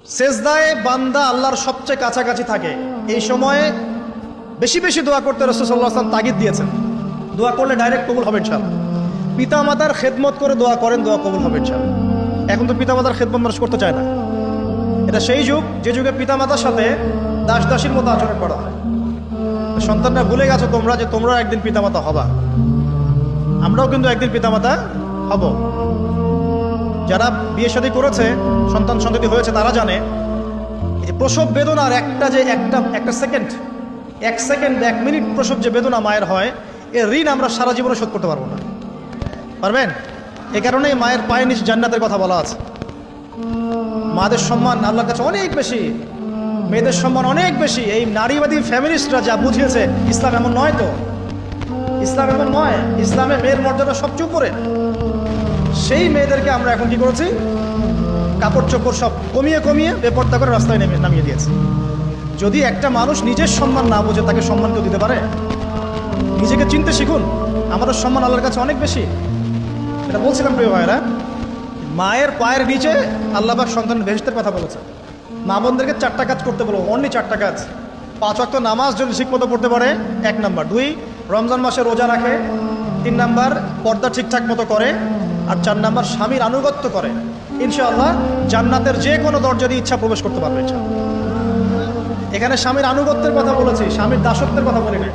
সেজদায় বান্দা আল্লাহর সবচেয়ে কাছাকাছি থাকে। এই সময়ে বেশি বেশি দোয়া করতে রাসূল সাল্লাল্লাহু আলাইহি ওয়াসাল্লাম তাগিদ দিয়েছেন। দোয়া করলে ডাইরেক্ট কবুল হবে ইনশাআল্লাহ। পিতা মাতার খেদমত করে দোয়া করেন, দোয়া কবুল হবে ইনশাআল্লাহ। এখন তো পিতা মাতার খেদমত মানুষ করতে চায় না। এটা সেই যুগ যে যুগে পিতা মাতার সাথে দাস দাসীর মতো আচরণ করা হয়। সন্তানরা ভুলে গেছো তোমরা যে তোমরাও একদিন পিতামাতা হবা। আমরাও কিন্তু একদিন পিতামাতা হব। যারা বিয়ে শাদী করেছে, সন্তান সন্ততি হয়েছে, তারা জানে এই যে প্রসব বেদনার একটা সেকেন্ড, এক মিনিট প্রসব যে বেদনা মায়ের হয়, এর ঋণ আমরা সারা জীবনে শোধ করতে পারবো না। পারবেন? এ কারণেই মায়ের পায়ের নিচে জান্নাতের কথা বলা আছে। মাদের সম্মান আল্লাহর কাছে অনেক বেশি, মেয়েদের সম্মান অনেক বেশি। এই নারীবাদী ফ্যামিলিস্টরা যা বুঝিয়েছে, ইসলাম এমন নয়। তো ইসলাম এমন নয়। ইসলামে মেয়ের মর্যাদা সবচেয়ে উপরে। সেই মেয়েদেরকে আমরা এখন কি করেছি? কাপড় চোপড় সব কমিয়ে কমিয়ে বেপর্দা করে রাস্তায় নামিয়ে দিয়েছে। যদি একটা মানুষ নিজের সম্মান না বোঝে, তাকে সম্মান কেউ দিতে পারে? নিজেকে চিনতে শিখুন। আমাদের সম্মান আল্লাহর কাছে অনেক বেশি। এটা বলছিলাম প্রিয় ভাইরা, মায়ের পায়ের নিচে আল্লাহ পাক সন্তানের বেহেশতের কথা বলেছে। মা বোনদেরকে 4টা কাজ করতে বলবো, অনলি 4টা কাজ। 5 ওয়াক্ত নামাজ যদি ঠিকমতো পড়তে পারে, 1 নাম্বার। 2, রমজান মাসে রোজা রাখে। 3 নাম্বার, পর্দা ঠিকঠাক মতো করে। আর 4 নাম্বার, স্বামীর আনুগত্য করে। ইনশাআল্লাহ জান্নাতের যে কোনো দরজা দিয়ে ইচ্ছা প্রবেশ করতে পারবে ইনশাআল্লাহ। এখানে স্বামীর আনুগত্যের কথা বলেছি, স্বামীর দাসত্বের কথা বলি না।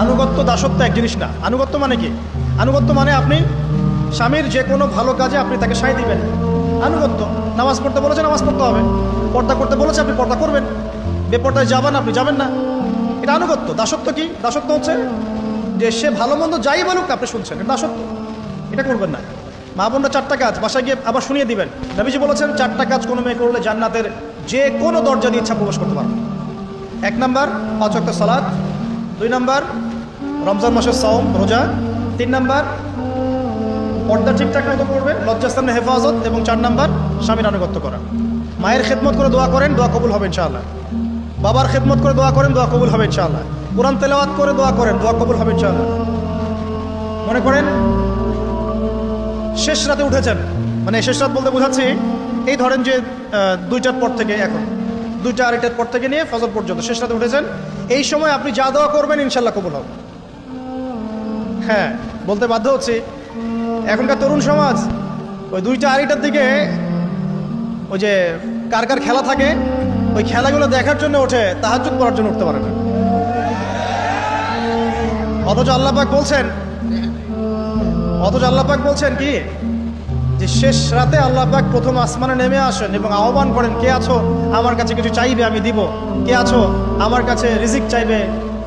আনুগত্য দাসত্ব এক জিনিস না। আনুগত্য মানে কি? আনুগত্য মানে আপনি স্বামীর যে কোনো ভালো কাজে আপনি তাকে সায় দিবেন। আনুগত্য। নামাজ পড়তে বলেছে, নামাজ পড়তে হবে। পর্দা করতে বলেছে, আপনি পর্দা করবেন। বেপর্দায় যাবেন, আপনি যাবেন না। এটা আনুগত্য। দাসত্ব কি? দাসত্ব হচ্ছে যে সে ভালো মন্দ যাই বলুক আপনি শুনছেন, এটা দাসত্ব। এটা করবেন না। মা বোনরা 4টা কাজ বাসায় গিয়ে আবার শুনিয়ে দিবেন। নবীজি বলেছেন 4টা কাজ কোনো মেয়ে করলে জান্নাতের যে কোনো দরজা দিয়ে ইচ্ছা প্রবেশ করতে পারবে। 1 নাম্বার, 5 ওয়াক্ত সালাত। 2 নাম্বার, রমজান মাসের সাওম রোজা। 3 নাম্বার, পর্দা ঠিকঠাক মতো করবে, লজ্জাস্থানের হেফাজত। এবং 4 নাম্বার, স্বামীর আনুগত্য করা। মায়ের খেদমত করে দোয়া করেন, দোয়া কবুল হবে ইনশাআল্লাহ। বাবার খেদমত করে দোয়া করেন, দোয়া কবুল হবে ইনশাআল্লাহ। কোরআন তেলাওয়াত করে দোয়া করেন, দোয়া কবুল হবে ইনশাআল্লাহ। মনে করেন শেষ রাতে উঠেছেন, মানে শেষ রাত বলতে বোঝাচ্ছি এই ধরেন যে 2টার পর থেকে, এখন 2টা 2:30টার পর থেকে নিয়ে ফজর পর্যন্ত শেষ রাতে উঠেছেন। এই সময় আপনি যা দোয়া করবেন ইনশাআল্লাহ কবুল হবে। হ্যাঁ, বলতে বাধ্য হচ্ছি, এখনকার তরুণ সমাজ ওই 2টা 2:30টার দিকে ওই যে কার কার খেলা থাকে, ওই খেলাগুলো দেখার জন্য ওঠে, তাহাজ্জুদ পড়ার জন্য উঠতে পারে না। অথচ আল্লাহ পাক বলছেন কি, যে শেষ রাতে আল্লাহ পাক প্রথম আসমানে নেমে আসেন এবং আহ্বান করেন, কে আছো আমার কাছে কিছু চাইবে আমি দিব, কে আছো আমার কাছে রিজিক চাইবে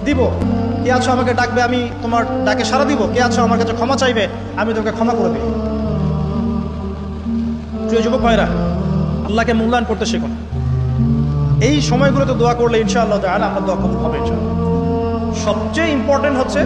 দিব, কে আছো আমাকে ডাকবে আমি তোমার ডাকে সাড়া দিব, কে আছো আমার কাছে ক্ষমা চাইবে আমি তোকে ক্ষমা করে দিই। প্রিয় যুবক ভাইরা, আল্লাহকে মূল্যায়ন করতে শিখুন। এই সময়গুলোতে দোয়া করলে ইনশাআল্লাহ তাআলা আপনার দোয়া কবুল হবে ইনশাআল্লাহ। সবচেয়ে ইম্পর্টেন্ট হচ্ছে